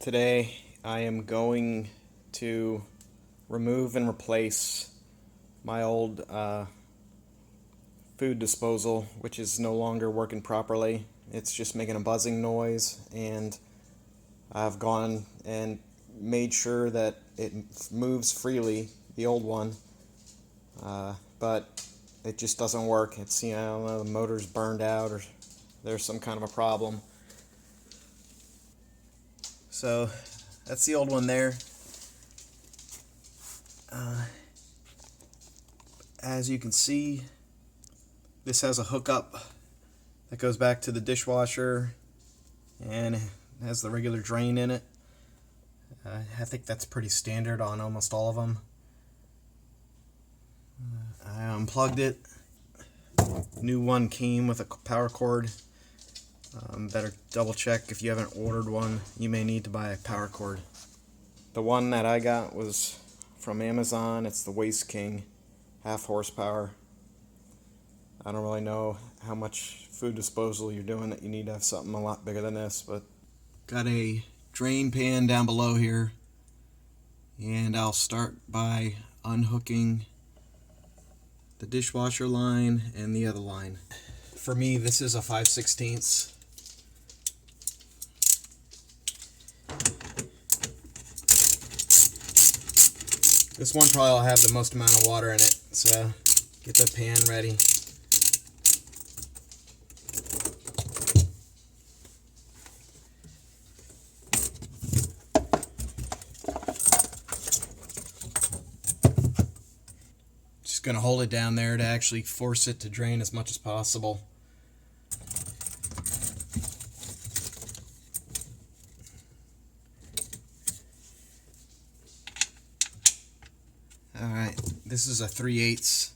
Today I am going to remove and replace my old food disposal, which is no longer working properly. It's just making a buzzing noise, and I've gone and made sure that it moves freely, the old one, but it just doesn't work. It's, I don't know, the motor's burned out or there's some kind of a problem. So that's the old one there. As you can see, this has a hookup that goes back to the dishwasher and it has the regular drain in it. I think that's pretty standard on almost all of them. I unplugged it. New one came with a power cord. Better double check if you haven't ordered one. You may need to buy a power cord. The one that I got was from Amazon. It's the Waste King, 1/2 horsepower. I don't really know how much food disposal you're doing that you need to have something a lot bigger than this, but got a drain pan down below here, and I'll start by unhooking the dishwasher line and the other line. For me, this is a 5/16. This one probably will have the most amount of water in it, so get the pan ready. Just going to hold it down there to actually force it to drain as much as possible. Alright, this is a 3/8.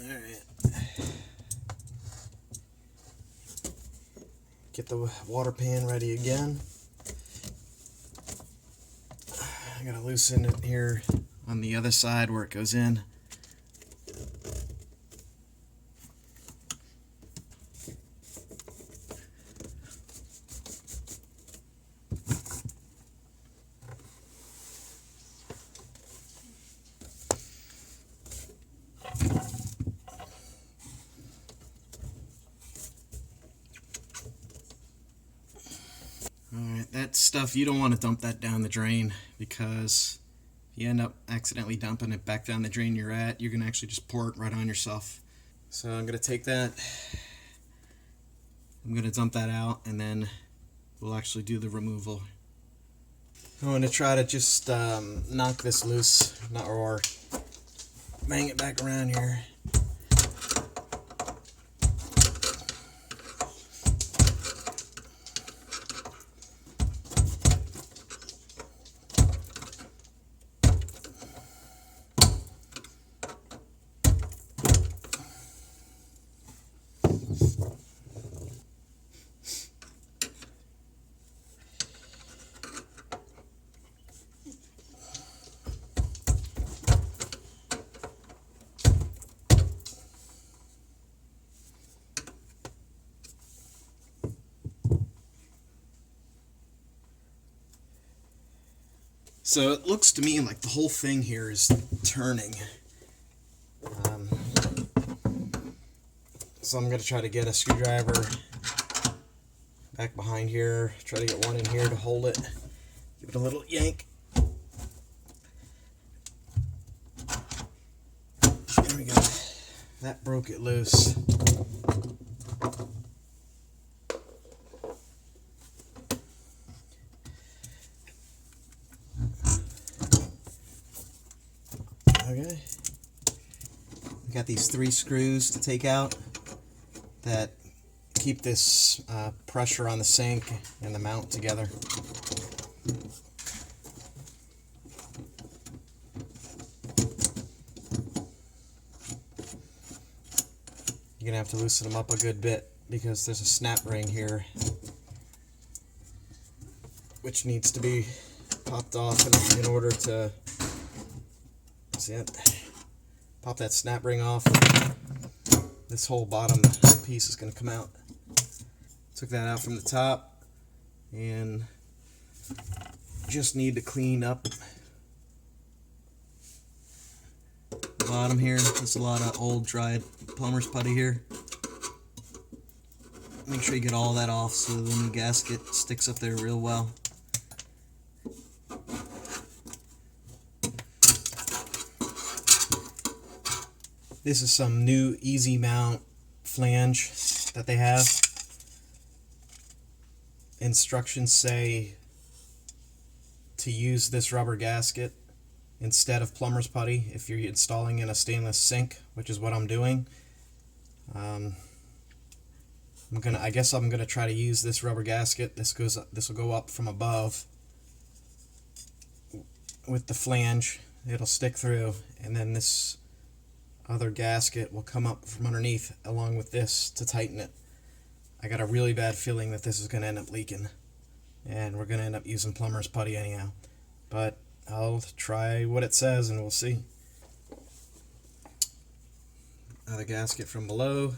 Alright. Get the water pan ready again. I gotta loosen it here on the other side where it goes in. Alright, that stuff, you don't want to dump that down the drain, because if you end up accidentally dumping it back down the drain you're at, you're going to actually just pour it right on yourself. So I'm going to take that, I'm going to dump that out, and then we'll actually do the removal. I'm going to try to just knock this loose, or bang it back around here. So it looks to me like the whole thing here is turning. So I'm going to try to get a screwdriver back behind here, try to get one in here to hold it, give it a little yank. There we go. That broke it loose. Okay. We got these 3 screws to take out that keep this pressure on the sink and the mount together. You're going to have to loosen them up a good bit because there's a snap ring here which needs to be popped off in order to, see it, pop that snap ring off. This whole bottom piece is going to come out. Took that out from the top and just need to clean up the bottom here. There's a lot of old dried plumber's putty here. Make sure you get all that off so the new gasket sticks up there real well. This is some new easy mount flange that they have. Instructions say to use this rubber gasket instead of plumber's putty if you're installing in a stainless sink, which is what I'm doing. I guess I'm gonna try to use this rubber gasket. This will go up from above with the flange. It'll stick through, and then this other gasket will come up from underneath along with this to tighten it. I got a really bad feeling that this is going to end up leaking, and we're going to end up using plumber's putty anyhow. But I'll try what it says and we'll see. Another gasket from below,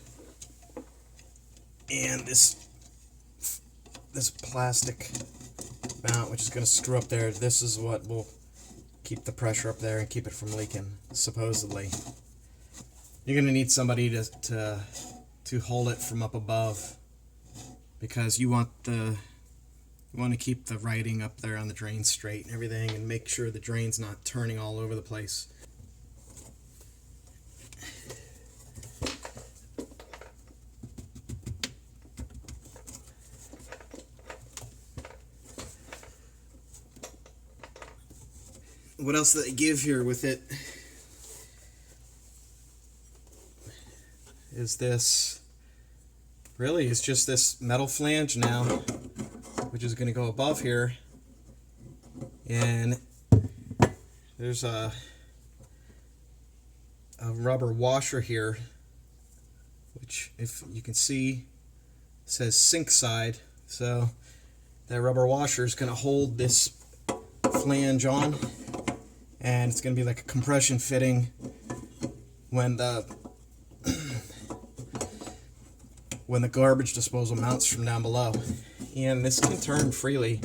and this plastic mount which is going to screw up there. This is what will keep the pressure up there and keep it from leaking, supposedly. You're going to need somebody to hold it from up above, because you want to keep the writing up there on the drain straight and everything, and make sure the drain's not turning all over the place. What else do they give here with it is this. Really, it's just this metal flange now, which is going to go above here, and there's a rubber washer here, which, if you can see, says sink side. So that rubber washer is going to hold this flange on, and it's going to be like a compression fitting when the garbage disposal mounts from down below. And this can turn freely,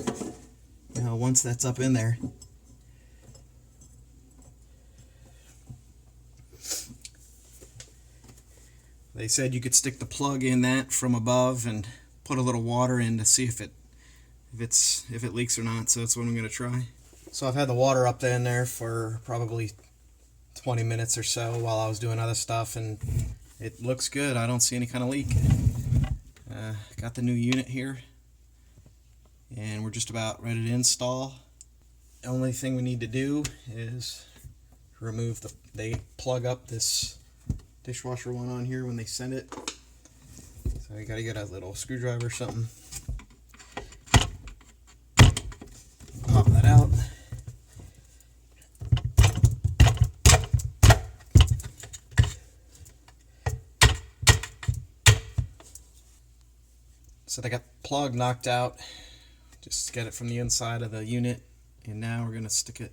once that's up in there. They said you could stick the plug in that from above and put a little water in to see if it leaks or not. So that's what I'm going to try. So I've had the water up in there for probably 20 minutes or so while I was doing other stuff, and it looks good. I don't see any kind of leak. Got the new unit here, and we're just about ready to install. The only thing we need to do is remove they plug up this dishwasher one on here when they send it. So you gotta get a little screwdriver or something. Pop that out. So they got the plug knocked out, just get it from the inside of the unit, and now we're going to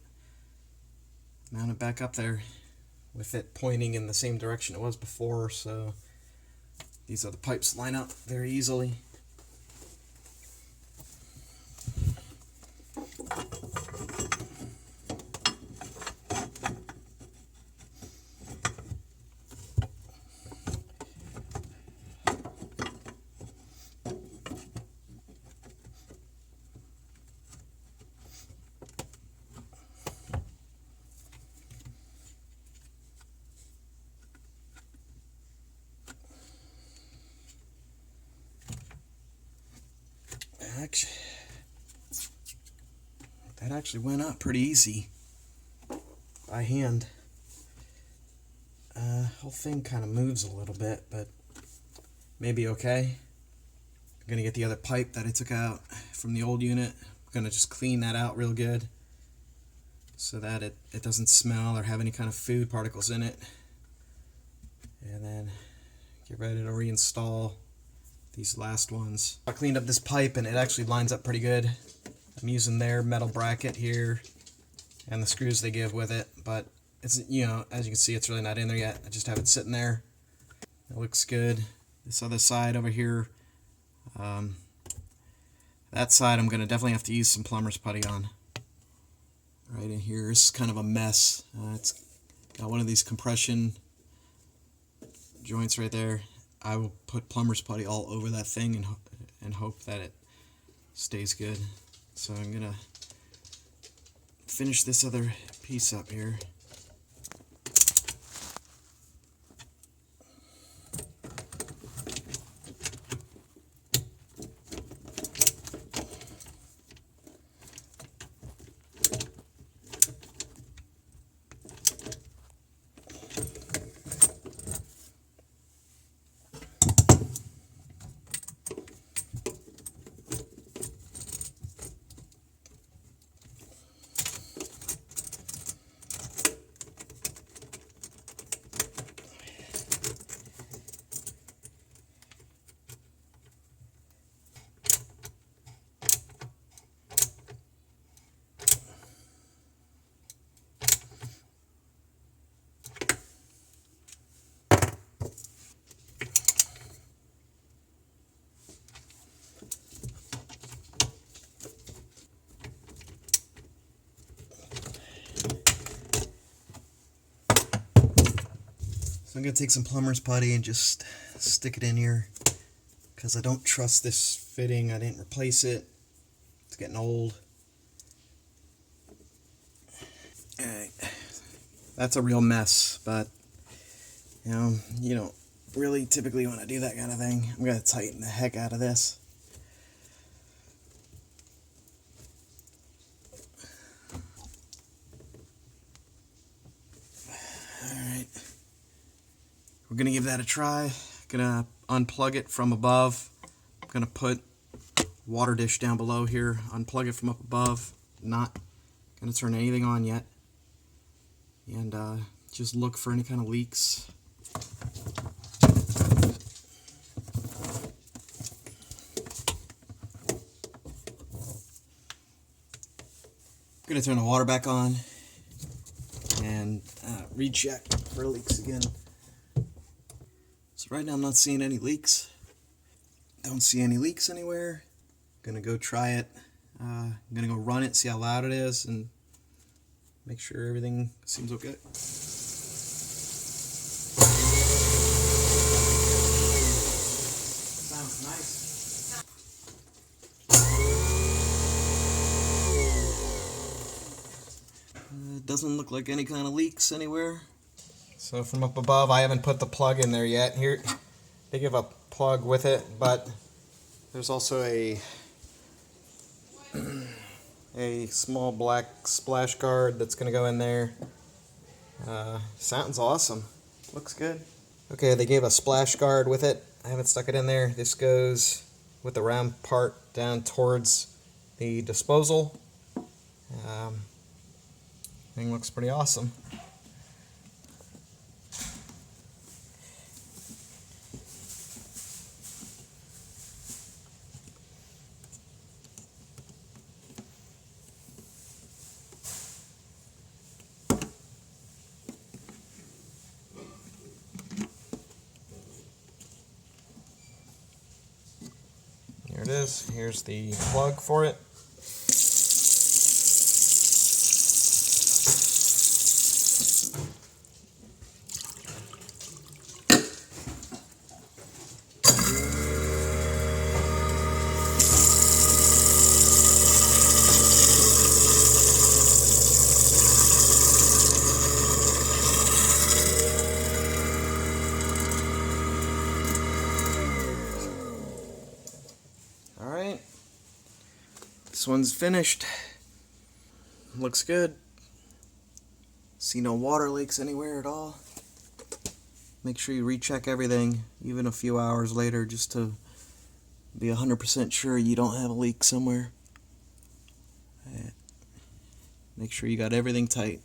mount it back up there with it pointing in the same direction it was before, so these other pipes line up very easily. That actually went up pretty easy by hand. Whole thing kind of moves a little bit, but maybe okay. I'm gonna get the other pipe that I took out from the old unit. I'm gonna just clean that out real good so that it doesn't smell or have any kind of food particles in it. And then get ready to reinstall these last ones. I cleaned up this pipe and it actually lines up pretty good. I'm using their metal bracket here and the screws they give with it, but it's, you know, as you can see, it's really not in there yet. I just have it sitting there. It looks good. This other side over here, that side I'm gonna definitely have to use some plumber's putty on. Right in here, this is kind of a mess. It's got one of these compression joints right there. I will put plumber's putty all over that thing and hope that it stays good. So I'm gonna finish this other piece up here. So I'm going to take some plumber's putty and just stick it in here because I don't trust this fitting. I didn't replace it. It's getting old. Alright. That's a real mess, but you don't really typically want to do that kind of thing. I'm going to tighten the heck out of this. Alright. We're going to give that a try. Going to unplug it from above. I'm going to put water dish down below here. Unplug it from up above. Not going to turn anything on yet. And just look for any kind of leaks. I'm going to turn the water back on and recheck for leaks again. So right now I'm not seeing any leaks. Don't see any leaks anywhere. Gonna go try it. I'm gonna go run it, see how loud it is, and make sure everything seems okay. Sounds nice. It doesn't look like any kind of leaks anywhere. So from up above, I haven't put the plug in there yet. Here, they give a plug with it, but there's also a small black splash guard that's going to go in there. Sounds awesome. Looks good. Okay, they gave a splash guard with it. I haven't stuck it in there. This goes with the round part down towards the disposal. Thing looks pretty awesome. Here it is. Here's the plug for it. Alright, this one's finished. Looks good. See no water leaks anywhere at all. make sure you recheck everything, even a few hours later, just to be 100% sure you don't have a leak somewhere. Make sure you got everything tight.